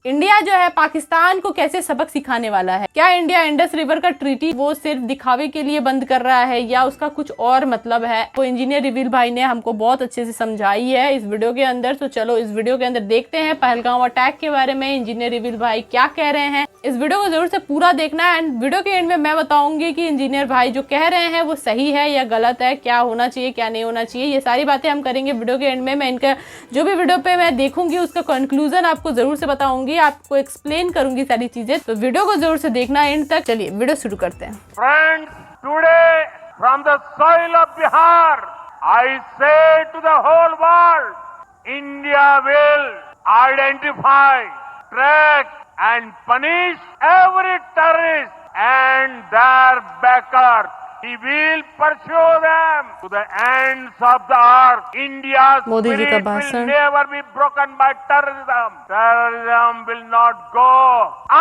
India जो है पाकिस्तान को कैसे सबक सिखाने वाला है। क्या इंडिया इंडस रिवर का ट्रीटी वो सिर्फ दिखावे के लिए बंद कर रहा है या उसका कुछ और मतलब है, वो इंजीनियर रिवील भाई ने हमको बहुत अच्छे से समझाई है इस वीडियो के अंदर। तो चलो इस वीडियो के अंदर देखते हैं पहलगाम अटैक के बारे में इंजीनियर रिवील भाई क्या कह रहे हैं। इस वीडियो को जरूर से पूरा देखना है एंड वीडियो के एंड में मैं बताऊंगी कि इंजीनियर भाई जो कह रहे हैं वो सही है या गलत है, क्या होना चाहिए क्या नहीं होना चाहिए, ये सारी बातें हम करेंगे वीडियो के एंड में। मैं इनका जो भी वीडियो पे मैं देखूंगी उसका कंक्लूजन आपको जरूर से बताऊंगी, आपको एक्सप्लेन करूंगी सारी चीजें, तो वीडियो को जरूर से देखना एंड तक। चलिए वीडियो शुरू करते हैं। Friends, today from the soil of Bihar I say to the whole world, India will identify, track and punish every terrorist and their backers. He will pursue them to the ends of the earth. India's spirit will never be broken by terrorism. Terrorism will not go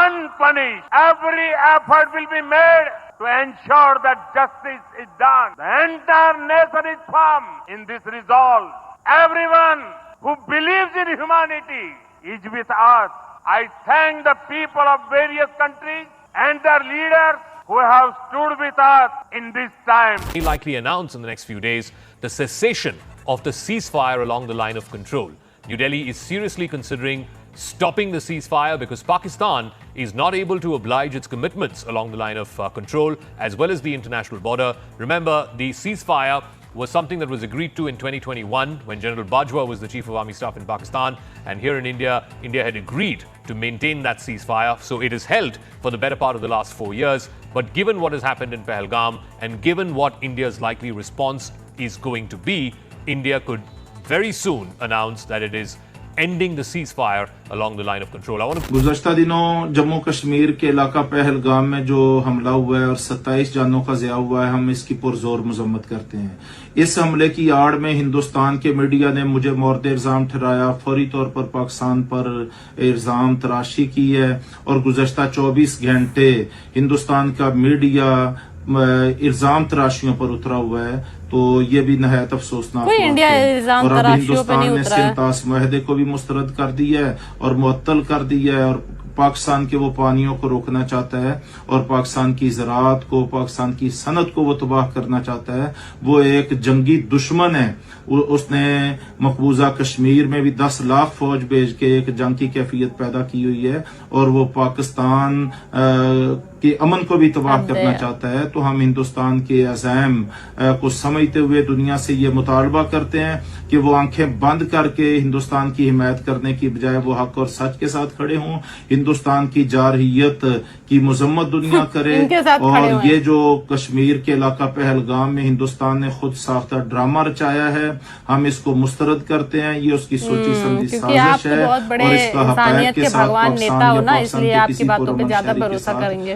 unpunished. Every effort will be made to ensure that justice is done. The entire nation is firm in this resolve. Everyone who believes in humanity is with us. I thank the people of various countries and their leaders who have stood with us in this time. He likely announce in the next few days the cessation of the ceasefire along the line of control. New Delhi is seriously considering stopping the ceasefire because Pakistan is not able to oblige its commitments along the line of control as well as the international border. Remember, the ceasefire was something that was agreed to in 2021 when General Bajwa was the Chief of Army Staff in Pakistan, and here in India had agreed to maintain that ceasefire. So it is held for the better part of the last 4 years. But given what has happened in Pahalgam and given what India's likely response is going to be, India could very soon announce that it is ending the ceasefire along the line of control. गुज़श्ता दिनों जम्मू कश्मीर के इलाका पहलगाम में जो हमला हुआ है और 27 जानों का ज़िया हुआ है, हम इसकी पुरजोर मजम्मत करते हैं। इस हमले की आड़ में हिंदुस्तान के मीडिया ने मुझे मोर्द इल्जाम ठहराया, फौरी तौर पर पाकिस्तान पर इल्जाम तराशी की है और गुज़श्ता 24 घंटे हिंदुस्तान का मीडिया इल्जाम तराशियों पर उतरा हुआ है। तो ये भी नहायत अफसोसनाक और अब हिंदुस्तान ने सिंतास मुआहदे को भी मुस्तरद कर दिया है और मुअत्तल कर दिया है और पाकिस्तान के वो पानियों को रोकना चाहता है और पाकिस्तान की ज़राअत को, पाकिस्तान की सनत को वो तबाह करना चाहता है। वो एक जंगी दुश्मन है। उसने मकबूजा कश्मीर में भी 10 लाख फौज भेज के एक जंग की कैफियत पैदा की हुई है और वो पाकिस्तान के अमन को भी तबाह करना चाहता है। तो हम हिंदुस्तान के अज़ैम को समझते हुए दुनिया से ये मुतालबा करते हैं कि वो आंखें बंद करके हिंदुस्तान की हिमायत करने की बजाय वो हक और सच के साथ खड़े हों, हिंदुस्तान की जारहियत की मजम्मत दुनिया करे। और ये जो कश्मीर के इलाका पहलगाम में हिंदुस्तान ने खुद साख्ता ड्रामा रचाया है, हम इसको मुस्तरद करते हैं। ये उसकी सोची समझी साजिश है और इसका हक़ाइक़ के साथ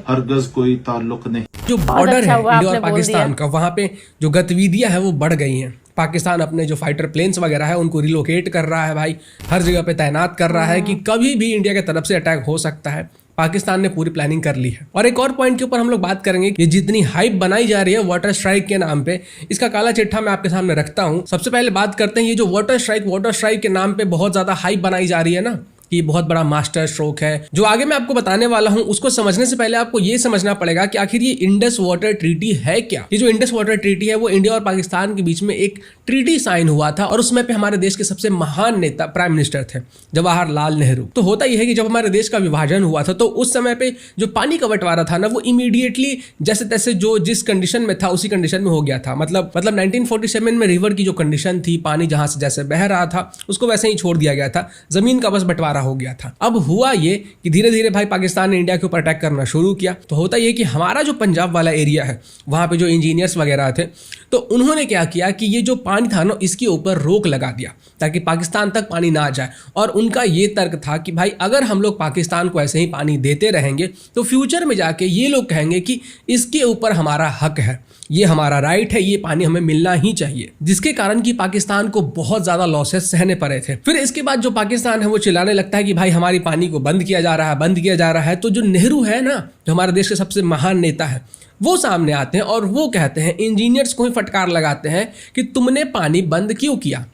हरगज कोई ताल्लुक नहीं। जो बॉर्डर है इंडिया और पाकिस्तान का, वहाँ पे जो गतिविधियां है वो बढ़ गई हैं। पाकिस्तान अपने जो फाइटर प्लेन्स वगैरह है उनको रिलोकेट कर रहा है भाई, हर जगह पे तैनात कर रहा है कि कभी भी इंडिया की तरफ से अटैक हो सकता है। पाकिस्तान ने पूरी प्लानिंग कर ली है। और एक और पॉइंट के ऊपर हम लोग बात करेंगे कि जितनी हाइप बनाई जा रही है वाटर स्ट्राइक के नाम पे, इसका काला चिट्ठा मैं आपके सामने रखता हूं। सबसे पहले बात करते हैं ये जो वाटर स्ट्राइक के नाम पे बहुत ज्यादा हाइप बनाई जा रही है ना, कि बहुत बड़ा मास्टर स्ट्रोक है। जो आगे मैं आपको बताने वाला हूं उसको समझने से पहले आपको ये समझना पड़ेगा कि आखिर ये इंडस वाटर ट्रीटी है क्या। ये जो इंडस वाटर ट्रीटी है वो इंडिया और पाकिस्तान के बीच में एक ट्रीटी साइन हुआ था और उसमें पे हमारे देश के सबसे महान नेता प्राइम मिनिस्टर थे जवाहरलाल नेहरू। तो होता यह है कि जब हमारे देश का विभाजन हुआ था तो उस समय पे जो पानी का बंटवारा था ना वो इमीडिएटली जैसे तैसे जो जिस कंडीशन में था उसी कंडीशन में हो गया था। मतलब 1947 में रिवर की जो कंडीशन थी, पानी जहां से जैसे बह रहा था उसको वैसे ही छोड़ दिया गया था, जमीन का बस बंटवारा हो गया था। अब हुआ ये कि धीरे धीरे भाई पाकिस्तान ने इंडिया के ऊपर अटैक करना शुरू किया। तो होता ये कि हमारा जो पंजाब वाला एरिया है वहां पे जो इंजीनियर्स वगैरह थे तो उन्होंने क्या किया कि ये जो पानी था ना इसके ऊपर रोक लगा दिया ताकि पाकिस्तान तक पानी ना जाए। और उनका ये तर्क था कि भाई अगर हम लोग पाकिस्तान को ऐसे ही पानी देते रहेंगे तो फ्यूचर में जाके ये लोग कहेंगे कि इसके ऊपर हमारा हक है, ये हमारा राइट है, ये पानी हमें मिलना ही चाहिए, जिसके कारण कि पाकिस्तान को बहुत ज्यादा लॉसेस सहने पड़े थे। फिर इसके बाद जो पाकिस्तान है वो चिल्लाने लगता है कि भाई हमारी पानी को बंद किया जा रहा है। तो जो नेहरू है ना, जो हमारे देश के सबसे महान नेता है, वो सामने आते हैं और वो कहते हैं, इंजीनियर्स को ही फटकार लगाते हैं कि तुमने पानी बंद क्यों किया।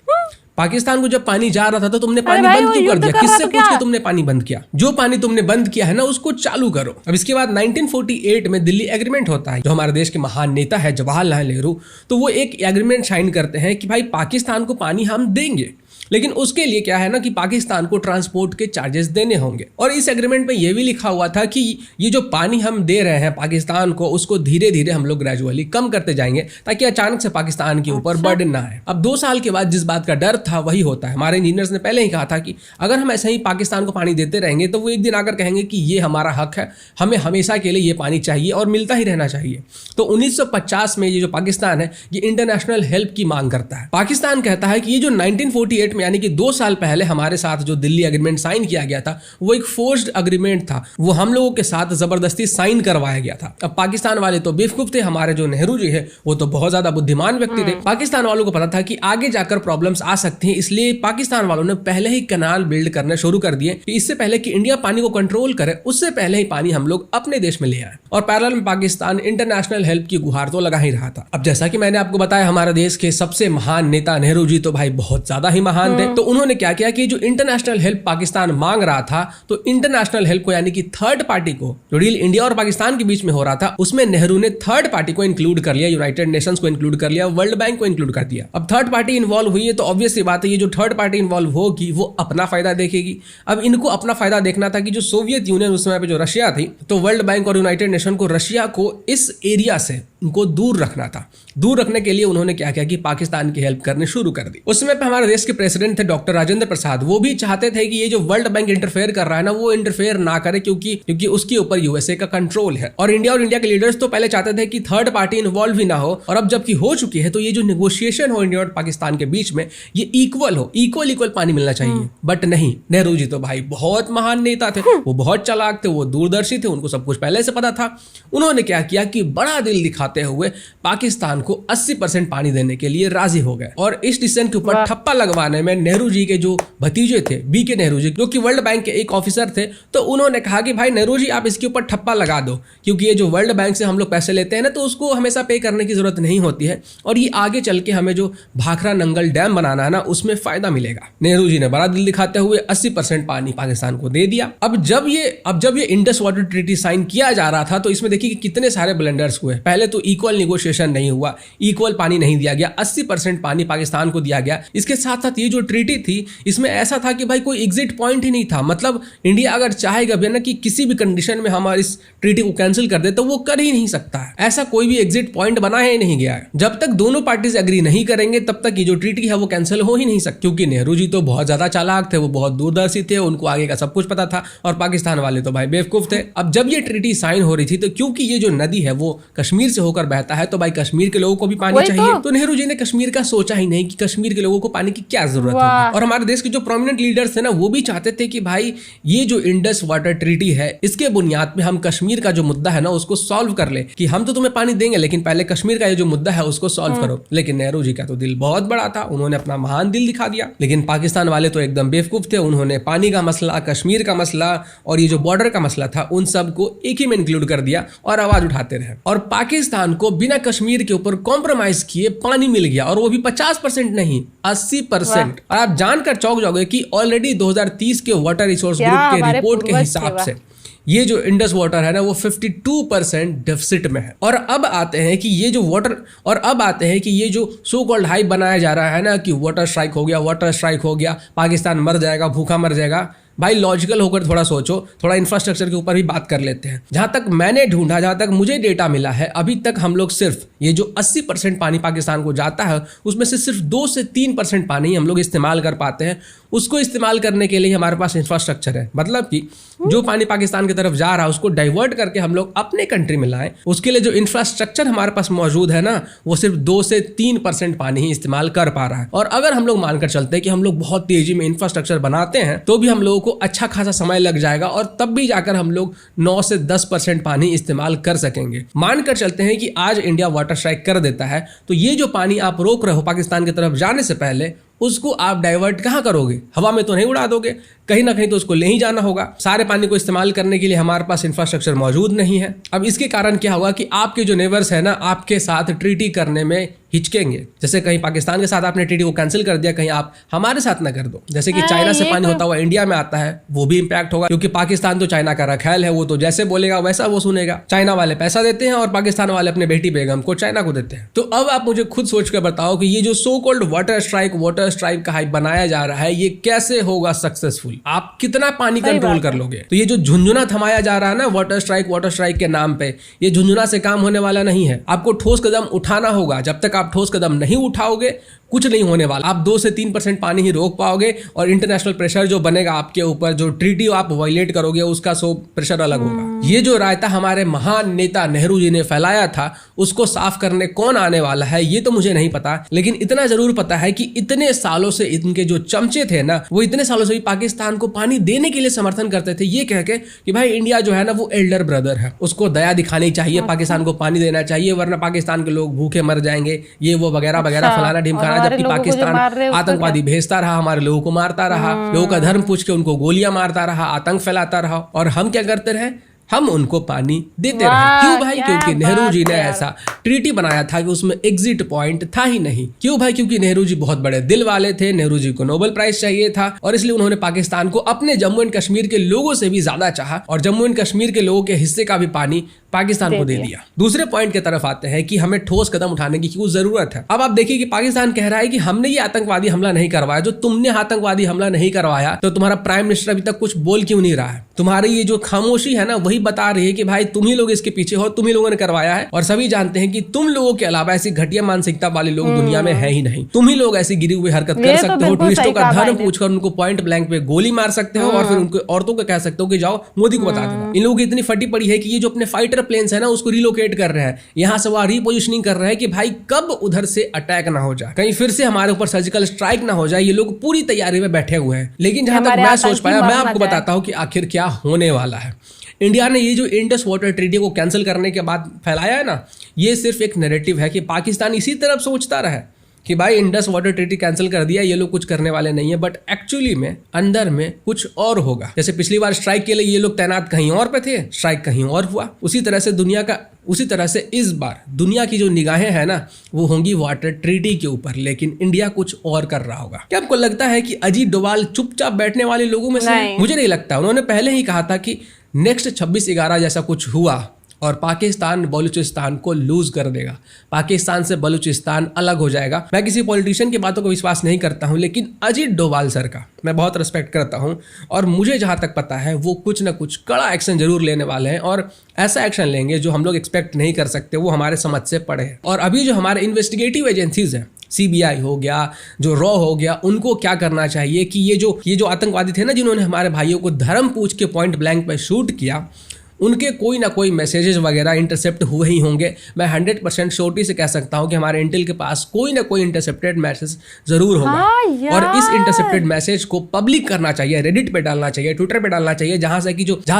पाकिस्तान को जब पानी जा रहा था तो तुमने पानी भाई, बंद वो क्यों कर युद्ध दिया? कर रहा किससे तो पूछ के क्या? तुमने पानी बंद किया? जो पानी तुमने बंद किया है ना उसको चालू करो। अब इसके बाद 1948 में दिल्ली एग्रीमेंट होता है। जो हमारे देश के महान नेता है जवाहरलाल नेहरू, तो वो एक एग्रीमेंट साइन करते हैं कि भाई पाकिस्तान को पानी हम देंगे, लेकिन उसके लिए क्या है ना कि पाकिस्तान को ट्रांसपोर्ट के चार्जेस देने होंगे। और इस एग्रीमेंट में यह भी लिखा हुआ था कि ये जो पानी हम दे रहे हैं पाकिस्तान को, उसको धीरे धीरे हम लोग ग्रेजुअली कम करते जाएंगे ताकि अचानक से पाकिस्तान के ऊपर बर्डन ना आए। अब 2 साल के बाद जिस बात का डर था वही होता है। हमारे इंजीनियर्स ने पहले ही कहा था कि अगर हम ऐसे ही पाकिस्तान को पानी देते रहेंगे तो वो एक दिन आकर कहेंगे कि ये हमारा हक है, हमें हमेशा के लिए ये पानी चाहिए और मिलता ही रहना चाहिए। तो 1950 में ये जो पाकिस्तान है ये इंटरनेशनल हेल्प की मांग करता है। पाकिस्तान कहता है कि ये जो 1948 में यानी कि 2 साल पहले हमारे साथ जो दिल्ली एग्रीमेंट साइन किया गया था वो एक फोर्स्ड एग्रीमेंट था, वो हम लोगों के साथ जबरदस्ती साइन करवाया गया था। अब पाकिस्तान वाले तो बेवकूफ थे, हमारे जो नेहरू जी है वो तो बहुत ज्यादा बुद्धिमान व्यक्ति थे। पाकिस्तान वालों को पता था कि आगे जाकर प्रॉब्लम्स आ सकती हैं, इसलिए पाकिस्तान वालों ने पहले ही कैनाल बिल्ड करने शुरू कर दिए कि इससे पहले कि इंडिया पानी को कंट्रोल करे उससे पहले ही पानी हम लोग अपने देश में ले आए। और पैरेलल में पाकिस्तान इंटरनेशनल हेल्प की गुहार तो लगा ही रहा था। अब जैसा कि मैंने आपको बताया हमारे देश के सबसे महान नेता नेहरू जी तो भाई बहुत ज्यादा ही महान थे। तो उन्होंने क्या किया कि जो इंटरनेशनल हेल्प पाकिस्तान मांग रहा था तो इंटरनेशनल हेल्प को यानी कि थर्ड पार्टी को, जो डील इंडिया और पाकिस्तान के बीच में हो रहा था उसमें नेहरू ने थर्ड पार्टी को इंक्लूड कर लिया, यूनाइटेड नेशंस को इंक्लूड कर लिया, वर्ल्ड बैंक को इंक्लूड कर दिया। अब थर्ड पार्टी इन्वॉल्व हुई है तो ऑब्वियस सी बात है ये जो थर्ड पार्टी इन्वॉल्व होगी वो अपना फायदा देखेगी। अब इनको अपना फायदा देखना था कि जो सोवियत यूनियन उस समय पे जो रशिया थी, तो वर्ल्ड बैंक और यूनाइटेड नेशन को रशिया को इस एरिया से उनको दूर रखना था। दूर रखने के लिए उन्होंने क्या किया कि पाकिस्तान की हेल्प करनी शुरू कर दी। उस समय पे हमारे देश के प्रेसिडेंट थे डॉक्टर राजेंद्र प्रसाद, वो भी चाहते थे कि ये जो वर्ल्ड बैंक इंटरफेयर कर रहा है ना वो इंटरफेयर ना करे, क्योंकि उसके ऊपर यूएसए का कंट्रोल है। और इंडिया के लीडर्स तो पहले चाहते थे कि थर्ड पार्टी इन्वॉल्व ही ना हो, और अब जबकि हो चुकी है तो ये जो नेगोशिएशन हो इंडिया और पाकिस्तान के बीच में ये इक्वल हो, इक्वल पानी मिलना चाहिए। बट नहीं, नेहरू जी तो भाई बहुत महान नेता थे, वो बहुत चालाक थे, वो दूरदर्शी थे, उनको सब कुछ पहले से पता था। उन्होंने क्या किया कि बड़ा दिल दिखाते हुए पाकिस्तान को 80% पानी देने के लिए राजी हो गए। और इस डिसीजन के ऊपर ठप्पा लगवाने में नेहरू जी के जो भतीजे थे बीके नेहरू जी, जो कि वर्ल्ड बैंक के एक ऑफिसर थे, तो उन्होंने कहा कि भाई नेहरू जी आप इसके ऊपर ठप्पा लगा दो, क्योंकि ये जो वर्ल्ड बैंक से हम लोग पैसे लेते हैं ना तो उसको हमेशा पे करने की जरूरत नहीं होती है, और ये आगे चल के हमें जो भाखरा नंगल डैम बनाना है ना उसमें फायदा मिलेगा। नेहरू जी ने बड़ा दिल दिखाते हुए 80% पानी पाकिस्तान को दे दिया। अब जब ये इंडस वाटर ट्रीटी साइन किया जा रहा था तो इसमें देखिए कि कितने सारे ब्लंडर्स हुए। पहले तो इक्वल नेगोशिएशन नहीं हुआ, इक्वल पानी नहीं दिया गया, 80% पानी पाकिस्तान को दिया गया। इसके साथ साथ ये जो ट्रीटी थी इसमें ऐसा था कि भाई कोई एग्जिट पॉइंट ही नहीं था, मतलब इंडिया अगर चाहेगा भी ना कि किसी भी कंडीशन में हम इस ट्रीटी को कैंसिल कर दे तो वो कर ही नहीं सकता है। ऐसा कोई भी एग्जिट पॉइंट बनाया ही नहीं गया है। जब तक दोनों पार्टीज एग्री नहीं करेंगे तब तक ये जो ट्रीटी है वो कैंसिल हो ही नहीं सकती, क्योंकि नेहरू जी तो बहुत ज्यादा चालाक थे, वो बहुत दूरदर्शी थे, उनको आगे का सब कुछ पता था, और पाकिस्तान वाले तो भाई बेवकूफ थे। अब जब ये ट्रीटी साइन हो रही थी तो क्योंकि ये जो नदी है वो कश्मीर से होकर बहता है तो भाई कश्मीर के लोगों को भी पानी चाहिए, तो नेहरू जी ने कश्मीर का सोचा ही नहीं कि कश्मीर के लोगों को पानी की क्या जरूरत होगी। और हमारे देश के जो प्रोमिनेंट लीडर्स थे ना वो भी चाहते थे कि भाई ये जो इंडस वाटर ट्रीटी है इसके बुनियाद पे हम कश्मीर का जो मुद्दा है ना उसको सॉल्व कर ले, कि हम तो तुम्हें पानी देंगे लेकिन पहले कश्मीर का ये जो मुद्दा है उसको सॉल्व करो। लेकिन नेहरू जी का तो दिल बहुत बड़ा था, उन्होंने अपना महान दिल दिखा दिया। लेकिन पाकिस्तान वाले तो एकदम बेवकूफ थे, उन्होंने पानी का मसला, कश्मीर का मसला और ये जो बॉर्डर का मसला था उन सबको एक ही में इंक्लूड कर दिया और आवाज उठाते रहे। और पाकिस्तान को बिना कश्मीर के ऊपर कॉम्प्रोमाइज किए पानी मिल गया, और वो भी 50% नहीं 80%। और आप जानकर चौंक जाओगे कि ऑलरेडी 2030 के वाटर रिसोर्स ग्रुप के रिपोर्ट के हिसाब से ये जो इंडस वाटर है ना वो 52% डेफिसिट में है। और अब आते हैं कि ये जो सो कॉल्ड हाइप बनाया जा रहा है ना कि वाटर स्ट्राइक हो गया, पाकिस्तान मर जाएगा, भूखा मर जाएगा। भाई लॉजिकल होकर थोड़ा सोचो, थोड़ा इंफ्रास्ट्रक्चर के ऊपर भी बात कर लेते हैं। जहां तक मैंने ढूंढा, जहां तक मुझे डेटा मिला है, अभी तक हम लोग सिर्फ ये जो 80% पानी पाकिस्तान को जाता है उसमें से सिर्फ 2 से 3% पानी हम लोग इस्तेमाल कर पाते हैं। उसको इस्तेमाल करने के लिए हमारे पास इंफ्रास्ट्रक्चर है, मतलब कि जो पानी पाकिस्तान की तरफ जा रहा है उसको डाइवर्ट करके हम लोग अपने कंट्री में लाएं, उसके लिए जो इंफ्रास्ट्रक्चर हमारे पास मौजूद है ना वो सिर्फ 2 से 3% पानी ही इस्तेमाल कर पा रहा है। और अगर हम लोग मानकर चलते हैं कि हम लोग बहुत तेजी में इंफ्रास्ट्रक्चर बनाते हैं तो भी हम लोगों को अच्छा खासा समय लग जाएगा, और तब भी जाकर हम लोग 9 से 10% पानी इस्तेमाल कर सकेंगे। मानकर चलते हैं कि आज इंडिया वाटर स्ट्राइक कर देता है तो ये जो पानी आप रोक रहे हो पाकिस्तान की तरफ जाने से पहले, उसको आप डाइवर्ट कहाँ करोगे? हवा में तो नहीं उड़ा दोगे, कहीं ना कहीं तो उसको ले ही जाना होगा। सारे पानी को इस्तेमाल करने के लिए हमारे पास इंफ्रास्ट्रक्चर मौजूद नहीं है। अब इसके कारण क्या होगा कि आपके जो नेबर्स है ना, आपके साथ ट्रीटी करने में हिचकेंगे। जैसे कहीं पाकिस्तान के साथ आपने ट्रीटी को कैंसिल कर दिया, कहीं आप हमारे साथ ना कर दो। जैसे कि चाइना से पानी होता हुआ इंडिया में आता है, वो भी इंपैक्ट होगा, क्योंकि पाकिस्तान तो चाइना का रखैल है, वो तो जैसे बोलेगा वैसा वो सुनेगा। चाइना वाले पैसा देते हैं और पाकिस्तान वाले अपने बेटी बेगम को चाइना को देते हैं। तो अब आप मुझे खुद सोच कर बताओ कि ये जो सो कॉल्ड वाटर स्ट्राइक का हाइप बनाया जा रहा है, ये कैसे होगा सक्सेसफुल? आप कितना पानी कंट्रोल कर लोगे? तो ये जो झुंझुना थमाया जा रहा है ना वाटर स्ट्राइक के नाम पे, ये झुंझुना से काम होने वाला नहीं है। आपको ठोस कदम उठाना होगा। जब तक आप ठोस कदम नहीं उठाओगे कुछ नहीं होने वाला। आप 2 से 3% पानी ही रोक पाओगे और इंटरनेशनल प्रेशर जो बनेगा आपके ऊपर, जो ट्रीटी आप वायलेट करोगे, उसका सो प्रेशर अलग होगा। ये जो रायता हमारे महान नेता नेहरू जी ने फैलाया था, उसको साफ करने कौन आने वाला है ये तो मुझे नहीं पता, लेकिन इतना जरूर पता है कि इतने सालों से इनके जो चमचे थे ना, वो इतने सालों से भी पाकिस्तान को पानी देने के लिए समर्थन करते थे, ये कह के कि भाई इंडिया जो है ना वो एल्डर ब्रदर है, उसको दया दिखानी चाहिए, पाकिस्तान को पानी देना चाहिए, वरना पाकिस्तान के लोग भूखे मर जाएंगे, ये वो वगैरह वगैरह फलाना ढिमकाना। जबकि पाकिस्तान आतंकवादी भेजता रहा, हमारे लोगों को मारता रहा, लोगों का धर्म पूछ के उनको गोलियां मारता रहा, आतंक फैलाता रहा, और हम क्या करते रहे? हम उनको पानी देते रहे। क्यों भाई? क्योंकि नेहरू जी ने ऐसा ट्रीटी बनाया था कि उसमें एग्जिट पॉइंट था ही नहीं। क्यों भाई? क्योंकि नेहरू जी बहुत बड़े दिल वाले थे, नेहरू जी को नोबेल प्राइज चाहिए था, और इसलिए उन्होंने पाकिस्तान को अपने जम्मू एंड कश्मीर के लोगों से भी ज्यादा चाहा, और जम्मू एंड कश्मीर के लोगों के हिस्से का भी पानी पाकिस्तान को दे दिया। दूसरे पॉइंट की तरफ आते हैं कि हमें ठोस कदम उठाने की क्यों जरूरत है। अब आप देखिए कि पाकिस्तान कह रहा है कि हमने ये आतंकवादी हमला नहीं करवाया। जो तुमने आतंकवादी हमला नहीं करवाया तो तुम्हारा प्राइम मिनिस्टर अभी तक कुछ बोल क्यों नहीं रहा है? तुम्हारी ये जो खामोशी है ना, वही बता रही है कि भाई तुम ही लोग इसके पीछे हो, तुम ही लोगों ने करवाया है, और सभी जानते हैं कि तुम लोगों के अलावा ऐसी घटिया मानसिकता वाले लोग दुनिया में है ही नहीं। तुम ही लोग ऐसी गिरी हुई हरकत कर सकते हो, टूरिस्टों का धर्म पूछकर उनको पॉइंट ब्लैंक पे गोली मार सकते हो, और फिर उनको औरतों को कह सकते हो कि जाओ मोदी को बता देना। इन लोगों की इतनी फटी पड़ी है कि ये जो अपने फाइटर प्लेन्स है ना, उसको रिलोकेट कर रहे हैं, यहां से वहां रिपोजिशनिंग कर रहे हैं कि भाई कब उधर से अटैक ना हो जाए, कहीं फिर से हमारे ऊपर सर्जिकल स्ट्राइक ना हो जाए। ये लोग पूरी तैयारी में बैठे हुए हैं। लेकिन जहां तक मैं सोच पाया, मैं आपको बताता हूं कि आखिर क्या होने वाला है। इंडिया ने ये जो इंडस वाटर ट्रीटी को कैंसिल करने के बाद फैलाया है ना, ये सिर्फ एक नैरेटिव है कि पाकिस्तान इसी तरफ सोचता रहा कि भाई इंडस वाटर ट्रीटी कैंसिल कर दिया, ये लोग कुछ करने वाले नहीं है, बट एक्चुअली में अंदर में कुछ और होगा। जैसे पिछली बार स्ट्राइक के लिए ये लोग तैनात कहीं और पे थे, स्ट्राइक कहीं और हुआ, उसी तरह से इस बार दुनिया की जो निगाहें हैं ना, वो होंगी वाटर ट्रीटी के ऊपर, लेकिन इंडिया कुछ और कर रहा होगा। क्या आपको लगता है कि अजीत डोभाल चुपचाप बैठने वाले लोगों में से? मुझे नहीं लगता। उन्होंने पहले ही कहा था कि नेक्स्ट 26/11 जैसा कुछ हुआ और पाकिस्तान बलूचिस्तान को लूज कर देगा, पाकिस्तान से बलूचिस्तान अलग हो जाएगा। मैं किसी पॉलिटिशियन की बातों को विश्वास नहीं करता हूं, लेकिन अजीत डोभाल सर का मैं बहुत रिस्पेक्ट करता हूं, और मुझे जहां तक पता है वो कुछ ना कुछ कड़ा एक्शन जरूर लेने वाले हैं, और ऐसा एक्शन लेंगे जो हम लोग एक्सपेक्ट नहीं कर सकते, वो हमारे समझ से पड़े हैं। और अभी जो हमारे इन्वेस्टिगेटिव एजेंसीज हैं, CBI हो गया, जो रॉ हो गया, उनको क्या करना चाहिए कि ये जो आतंकवादी थे ना, जिन्होंने हमारे भाइयों को धर्म पूछ के पॉइंट ब्लैंक पे शूट किया, उनके कोई ना कोई मैसेजेस वगैरह इंटरसेप्ट हुए ही होंगे। मैं 100% श्योरिटी से कह सकता हूं कि हमारे इंटेल के पास कोई ना कोई इंटरसेप्टेड मैसेज जरूर होगा, और इस इंटरसेप्टेड मैसेज को पब्लिक करना चाहिए, रेडिट पे डालना चाहिए, ट्विटर पे डालना चाहिए, जहां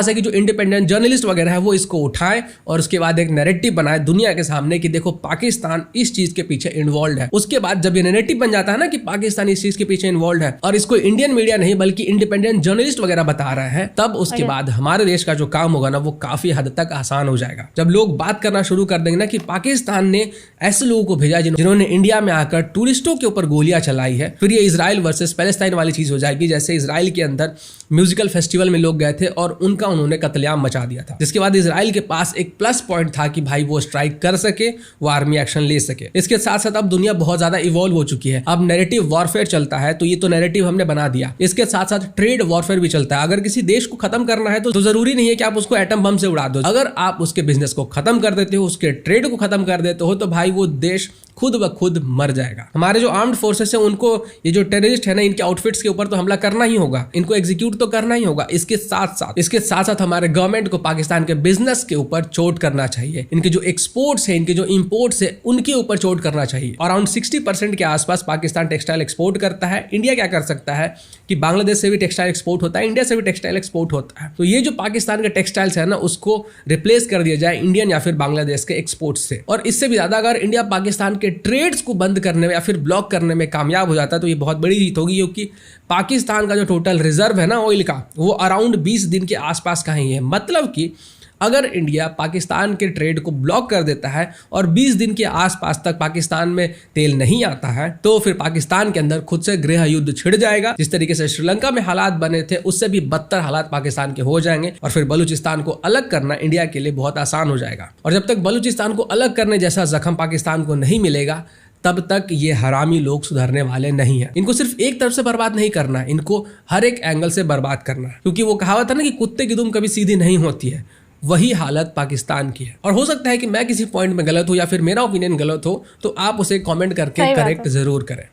से कि जो इंडिपेंडेंट जर्नलिस्ट वगैरह है वो इसको उठाए और उसके बाद एक नैरेटिव बनाए दुनिया के सामने कि देखो पाकिस्तान इस चीज के पीछे इन्वॉल्व है। उसके बाद जब ये नैरेटिव बन जाता है ना कि पाकिस्तान इस चीज के पीछे इन्वॉल्व है, और इसको इंडियन मीडिया नहीं बल्कि इंडिपेंडेंट जर्नलिस्ट वगैरह बता रहा है, तब उसके बाद हमारे देश का जो काम होगा ना, वो काफी हद तक आसान हो जाएगा। जब लोग बात करना शुरू कर देंगे ना कि पाकिस्तान ने ऐसे लोगों को भेजा जिन्होंने इंडिया में आकर टूरिस्टों के ऊपर गोलियां चलाई है, फिर ये इजराइल वर्सेस पैलेस्टाइन वाली चीज हो जाएगी। जैसे इजराइल के अंदर म्यूजिकल फेस्टिवल में लोग गए थे और उन्होंने कत्लेआम मचा दिया था, जिसके बाद इजराइल के पास एक प्लस पॉइंट था कि भाई वो स्ट्राइक कर सके, वो आर्मी एक्शन ले सके। इसके साथ साथ अब दुनिया बहुत ज्यादा इवॉल्व हो चुकी है, अब नैरेटिव वॉरफेयर चलता है, तो ये तो नैरेटिव हमने बना दिया। इसके साथ साथ ट्रेड वॉरफेयर भी चलता है। अगर किसी देश को खत्म करना है तो जरूरी नहीं है कि आप उसको एटम बम से उड़ा दो। अगर आप उसके बिजनेस को खत्म कर देते हो, उसके ट्रेड को खत्म कर देते हो, तो भाई वो देश खुद ब खुद मर जाएगा। हमारे जो आर्म्ड फोर्सेस है, उनको ये जो टेररिस्ट है ना, इनके आउटफिट्स के ऊपर तो हमला करना ही होगा, इनको एग्जीक्यूट तो करना ही होगा। इसके साथ साथ हमारे गवर्नमेंट को पाकिस्तान के बिजनेस के ऊपर चोट करना चाहिए। इनके जो एक्सपोर्ट्स है, इनके जो इंपोर्ट्स है, उनके ऊपर चोट करना चाहिए। अराउंड 60% के आसपास पाकिस्तान टेक्सटाइल एक्सपोर्ट करता है। इंडिया क्या कर सकता है कि बांग्लादेश से भी टेक्सटाइल एक्सपोर्ट होता है, इंडिया से भी टेक्सटाइल एक्सपोर्ट होता है, तो ये जो पाकिस्तान के टेक्सटाइल्स है ना, उसको रिप्लेस कर दिया जाए इंडियन या फिर बांग्लादेश के एक्सपोर्ट से। और इससे भी ज्यादा अगर इंडिया पाकिस्तान के ट्रेड्स को बंद करने में या फिर ब्लॉक करने में कामयाब हो जाता है तो ये बहुत बड़ी जीत होगी, क्योंकि पाकिस्तान का जो टोटल रिजर्व है ना ऑयल का, वो अराउंड 20 दिन के आसपास का ही है। मतलब कि अगर इंडिया पाकिस्तान के ट्रेड को ब्लॉक कर देता है और 20 दिन के आसपास तक पाकिस्तान में तेल नहीं आता है, तो फिर पाकिस्तान के अंदर खुद से गृह युद्ध छिड़ जाएगा। जिस तरीके से श्रीलंका में हालात बने थे उससे भी बदतर हालात पाकिस्तान के हो जाएंगे और फिर बलूचिस्तान को अलग करना इंडिया के लिए बहुत आसान हो जाएगा। और जब तक बलूचिस्तान को अलग करने जैसा जख्म पाकिस्तान को नहीं मिलेगा, तब तक ये हरामी लोग सुधरने वाले नहीं हैं। इनको सिर्फ एक तरफ से बर्बाद नहीं करना है, इनको हर एक एंगल से बर्बाद करना है। क्योंकि वो कहावत है ना कि कुत्ते की दुम कभी सीधी नहीं होती है, वही हालत पाकिस्तान की है। और हो सकता है कि मैं किसी पॉइंट में गलत हूँ या फिर मेरा ओपिनियन गलत हो, तो आप उसे कमेंट करके करेक्ट जरूर करें।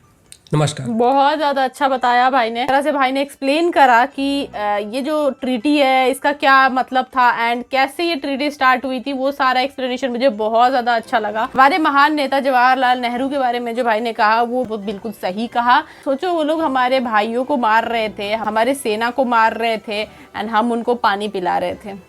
नमस्कार। बहुत ज़्यादा अच्छा बताया भाई ने। तरह से भाई ने एक्सप्लेन करा कि ये जो ट्रीटी है इसका क्या मतलब था एंड कैसे ये ट्रीटी स्टार्ट हुई थी, वो सारा एक्सप्लेनेशन मुझे बहुत ज़्यादा अच्छा लगा। हमारे महान नेता जवाहरलाल नेहरू के बारे में जो भाई ने कहा वो बिल्कुल सही कहा। सोचो वो लोग हमारे भाइयों को मार रहे थे, हमारे सेना को मार रहे थे एंड हम उनको पानी पिला रहे थे।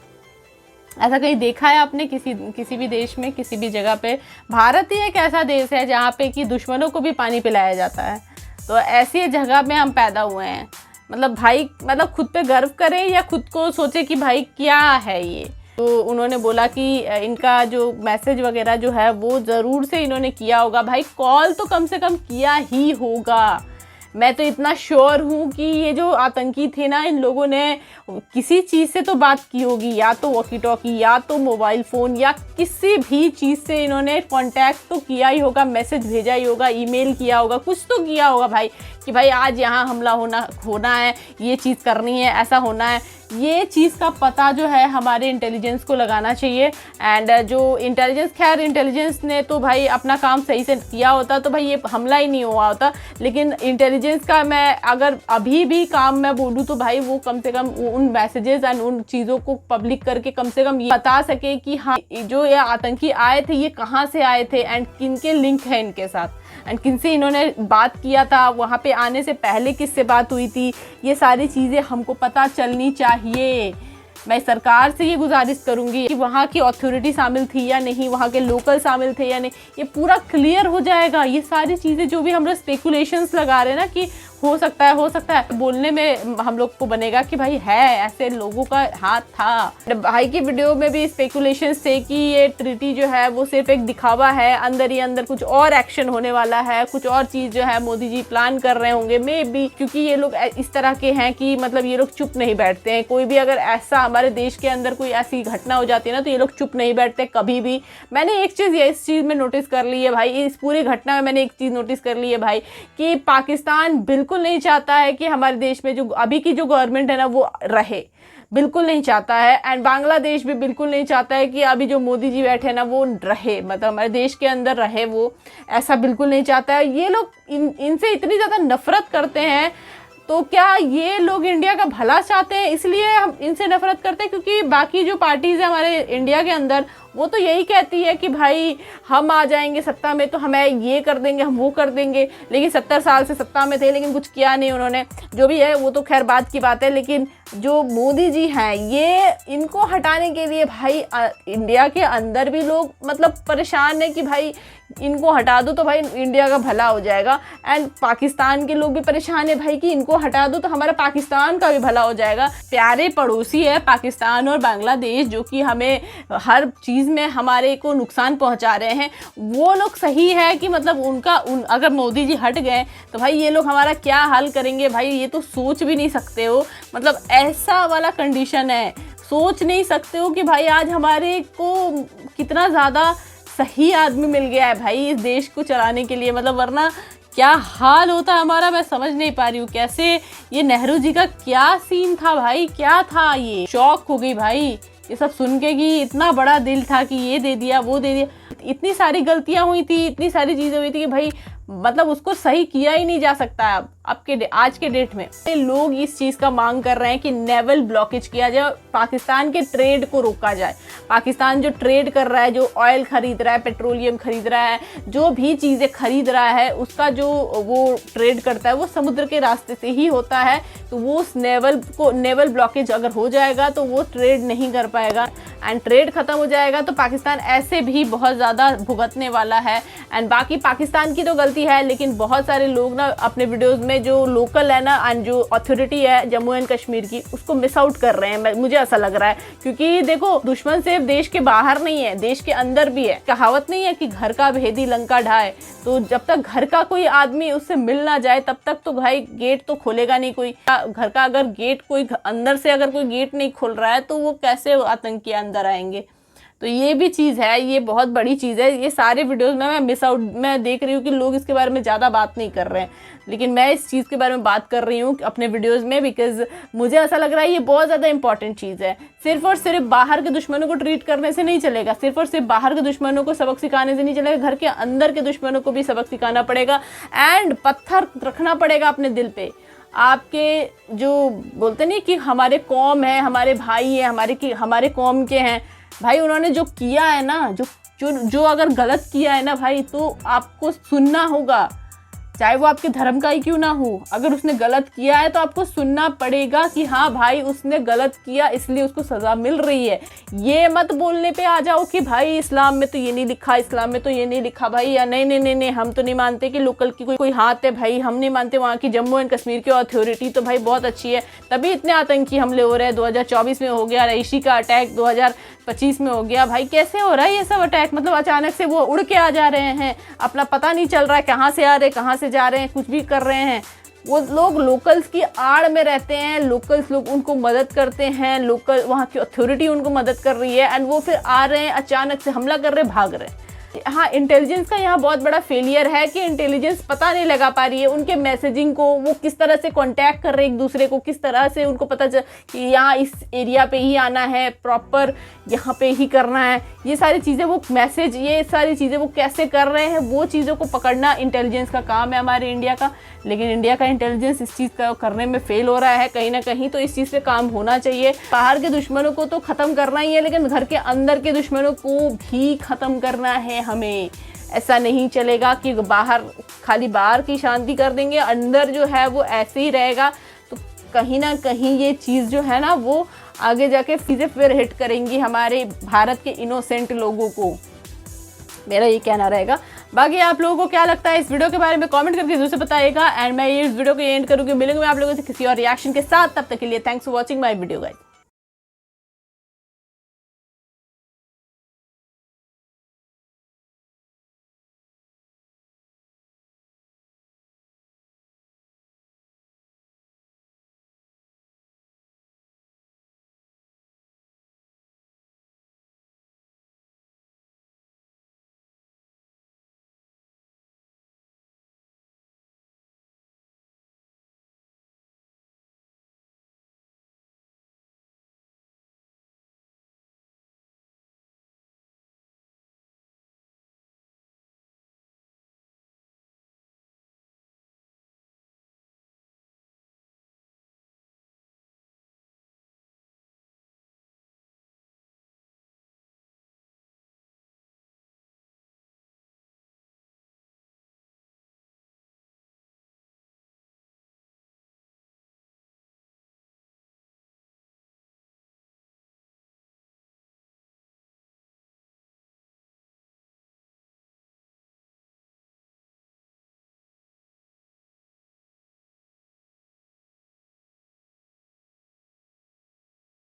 ऐसा कहीं देखा है आपने किसी भी देश में, किसी भी जगह पे? भारत ही एक ऐसा देश है जहाँ पे कि दुश्मनों को भी पानी पिलाया जाता है। तो ऐसी जगह में हम पैदा हुए हैं। मतलब भाई मतलब खुद पे गर्व करें या खुद को सोचे कि भाई क्या है ये। तो उन्होंने बोला कि इनका जो मैसेज वगैरह जो है वो ज़रूर से इन्होंने किया होगा। भाई कॉल तो कम से कम किया ही होगा। मैं तो इतना श्योर हूँ कि ये जो आतंकी थे ना, इन लोगों ने किसी चीज़ से तो बात की होगी, या तो वॉकी टॉकी या तो मोबाइल फ़ोन या किसी भी चीज़ से इन्होंने कांटेक्ट तो किया ही होगा, मैसेज भेजा ही होगा, ईमेल किया होगा, कुछ तो किया होगा भाई कि भाई आज यहाँ हमला होना है, ये चीज़ करनी है, ऐसा होना है। ये चीज़ का पता जो है हमारे इंटेलिजेंस को लगाना चाहिए। एंड जो इंटेलिजेंस ने तो भाई अपना काम सही से किया होता तो भाई ये हमला ही नहीं हुआ होता। लेकिन इंटेलिजेंस का मैं अगर अभी भी काम मैं बोलूँ तो भाई वो कम से कम उन मैसेजेस एंड उन चीज़ों को पब्लिक करके कम से कम ये बता सके कि हाँ जो ये आतंकी आए थे ये कहाँ से आए थे एंड किनके लिंक है इनके साथ एंड किनसे इन्होंने बात किया था, वहाँ पे आने से पहले किससे बात हुई थी। ये सारी चीज़ें हमको पता चलनी चाहिए। मैं सरकार से ये गुजारिश करूँगी कि वहाँ की अथॉरिटी शामिल थी या नहीं, वहाँ के लोकल शामिल थे या नहीं, ये पूरा क्लियर हो जाएगा। ये सारी चीज़ें जो भी हम लोग स्पेकुलेशंस लगा रहे हैं ना कि हो सकता है बोलने में हम लोग को बनेगा कि भाई है ऐसे लोगों का हाथ था। भाई की वीडियो में भी स्पेकुलेशंस थे कि ये ट्रीटी जो है वो सिर्फ एक दिखावा है, अंदर ही अंदर कुछ और एक्शन होने वाला है, कुछ और चीज़ जो है मोदी जी प्लान कर रहे होंगे मे बी। क्योंकि ये लोग इस तरह के हैं कि मतलब ये लोग चुप नहीं बैठते हैं। कोई भी अगर ऐसा हमारे देश के अंदर कोई ऐसी घटना हो जाती है ना तो ये लोग चुप नहीं बैठते कभी भी। मैंने एक चीज़ इस चीज़ में नोटिस कर ली है भाई, इस पूरी घटना में मैंने एक चीज़ नोटिस कर ली है भाई कि पाकिस्तान बिल्कुल नहीं चाहता है कि हमारे देश में जो अभी की जो गवर्नमेंट है ना वो रहे, बिल्कुल नहीं चाहता है। एंड बांग्लादेश भी बिल्कुल नहीं चाहता है कि अभी जो मोदी जी बैठे हैं ना वो रहे, मतलब हमारे देश के अंदर रहे, वो ऐसा बिल्कुल नहीं चाहता है। ये लोग इनसे इतनी ज़्यादा नफरत करते हैं। तो क्या ये लोग इंडिया का भला चाहते हैं इसलिए हम इनसे नफरत करते हैं? क्योंकि बाकी जो पार्टीज़ हैं हमारे इंडिया के अंदर वो तो यही कहती है कि भाई हम आ जाएंगे सत्ता में तो हमें ये कर देंगे, हम वो कर देंगे। लेकिन 70 साल से सत्ता में थे लेकिन कुछ किया नहीं उन्होंने। जो भी है वो तो खैर बात की बात है। लेकिन जो मोदी जी हैं ये इनको हटाने के लिए भाई इंडिया के अंदर भी लोग मतलब परेशान है कि भाई इनको हटा दो तो भाई इंडिया का भला हो जाएगा। एंड पाकिस्तान के लोग भी परेशान है भाई कि इनको हटा दो तो हमारा पाकिस्तान का भी भला हो जाएगा। प्यारे पड़ोसी है पाकिस्तान और बांग्लादेश जो कि हमें हर चीज़ में हमारे को नुकसान पहुंचा रहे हैं। वो लोग सही है कि मतलब अगर मोदी जी हट गए तो भाई ये लोग हमारा क्या हाल करेंगे भाई, ये तो सोच भी नहीं सकते हो। मतलब ऐसा वाला कंडीशन है, सोच नहीं सकते हो कि भाई आज हमारे को कितना ज़्यादा सही आदमी मिल गया है भाई इस देश को चलाने के लिए। मतलब वरना क्या हाल होता हमारा, मैं समझ नहीं पा रही हूँ। कैसे ये नेहरू जी का क्या सीन था भाई, क्या था, ये शॉक हो गई भाई ये सब सुन के कि इतना बड़ा दिल था कि ये दे दिया वो दे दिया। इतनी सारी गलतियाँ हुई थी, इतनी सारी चीज़ें हुई थी कि भाई मतलब उसको सही किया ही नहीं जा सकता अब। आज के डेट में लोग इस चीज़ का मांग कर रहे हैं कि नेवल ब्लॉकेज किया जाए, पाकिस्तान के ट्रेड को रोका जाए। पाकिस्तान जो ट्रेड कर रहा है, जो ऑयल खरीद रहा है, पेट्रोलियम खरीद रहा है, जो भी चीज़ें खरीद रहा है, उसका जो वो ट्रेड करता है वो समुद्र के रास्ते से ही होता है। तो वो उस नेवल ब्लॉकेज अगर हो जाएगा तो वो ट्रेड नहीं कर पाएगा एंड ट्रेड खत्म हो जाएगा तो पाकिस्तान ऐसे भी बहुत ज़्यादा भुगतने वाला है। एंड बाकी पाकिस्तान की तो गलती है, लेकिन बहुत सारे लोग ना अपने वीडियोस में जो लोकल है ना एंड जो अथॉरिटी है जम्मू एंड कश्मीर की, उसको मिस आउट कर रहे हैं, मुझे ऐसा लग रहा है। क्योंकि देखो, दुश्मन सिर्फ देश के बाहर नहीं है, देश के अंदर भी है। कहावत नहीं है कि घर का भेदी लंका ढाए, तो जब तक घर का कोई आदमी उससे मिल ना जाए तब तक तो भाई गेट तो खोलेगा नहीं कोई। घर का अगर गेट कोई अंदर से अगर कोई गेट नहीं खोल रहा है तो वो कैसे आतंकी अंदर आएंगे। तो ये भी चीज़ है, ये बहुत बड़ी चीज़ है। ये सारे वीडियोस में मैं देख रही हूँ कि लोग इसके बारे में ज़्यादा बात नहीं कर रहे हैं, लेकिन मैं इस चीज़ के बारे में बात कर रही हूँ अपने वीडियोस में, बिकॉज मुझे ऐसा लग रहा है ये बहुत ज़्यादा इंपॉर्टेंट चीज़ है। सिर्फ और सिर्फ बाहर के दुश्मनों को ट्रीट करने से नहीं चलेगा, सिर्फ और सिर्फ बाहर के दुश्मनों को सबक सिखाने से नहीं चलेगा, घर के अंदर के दुश्मनों को भी सबक सिखाना पड़ेगा एंड पत्थर रखना पड़ेगा अपने दिल पे। आपके जो बोलते नहीं कि हमारे कौम है, हमारे भाई है, हमारे कौम के हैं भाई, उन्होंने जो किया है ना, जो अगर गलत किया है ना भाई, तो आपको सुनना होगा, चाहे वो आपके धर्म का ही क्यों ना हो। अगर उसने गलत किया है तो आपको सुनना पड़ेगा कि हाँ भाई उसने गलत किया इसलिए उसको सज़ा मिल रही है। ये मत बोलने पे आ जाओ कि भाई इस्लाम में तो ये नहीं लिखा, इस्लाम में तो ये नहीं लिखा भाई, या नहीं हम तो नहीं मानते कि लोकल की कोई हाथ है भाई, हम नहीं मानते। वहाँ की जम्मू एंड कश्मीर की अथॉरिटी तो भाई बहुत अच्छी है, तभी इतने आतंकी हमले हो रहे हैं। 2024 में हो गया रईसी का अटैक, 2025 में हो गया। भाई कैसे हो रहा है ये सब अटैक? मतलब अचानक से वो उड़ के आ जा रहे हैं, अपना पता नहीं चल रहा है कहाँ से आ रहे कहाँ से जा रहे हैं, कुछ भी कर रहे हैं। वो लोग लोकल्स की आड़ में रहते हैं, लोकल्स लोग उनको मदद करते हैं, लोकल वहाँ की अथॉरिटी उनको मदद कर रही है एंड वो फिर आ रहे हैं अचानक से हमला कर रहे, भाग रहे हैं। हाँ, इंटेलिजेंस का यहाँ बहुत बड़ा फेलियर है कि इंटेलिजेंस पता नहीं लगा पा रही है उनके मैसेजिंग को, वो किस तरह से कांटेक्ट कर रहे हैं एक दूसरे को, किस तरह से उनको पता चल कि यहाँ इस एरिया पे ही आना है, प्रॉपर यहाँ पे ही करना है। ये सारी चीज़ें वो मैसेज, ये सारी चीज़ें वो कैसे कर रहे हैं, वो चीज़ों को पकड़ना इंटेलिजेंस का काम है हमारे इंडिया का। लेकिन इंडिया का इंटेलिजेंस इस चीज़ का करने में फेल हो रहा है कहीं ना कहीं। तो इस चीज़ पे काम होना चाहिए। बाहर के दुश्मनों को तो ख़त्म करना ही है, लेकिन घर के अंदर के दुश्मनों को भी ख़त्म करना है हमें। ऐसा नहीं चलेगा कि खाली बाहर की शांति कर देंगे, अंदर जो है वो ऐसे ही रहेगा। तो कहीं ना कहीं ये चीज़ जो है ना वो आगे जाके फिर हिट करेंगी हमारे भारत के इनोसेंट लोगों को, मेरा ये कहना रहेगा। बाकी आप लोगों को क्या लगता है इस वीडियो के बारे में कमेंट करके जरूर से बताइएगा। एंड मैं ये इस वीडियो को एंड करूँगी, मिलूंगी मैं आप लोगों से किसी और रिएक्शन के साथ। तब तक के लिए thanks for watching my video guys.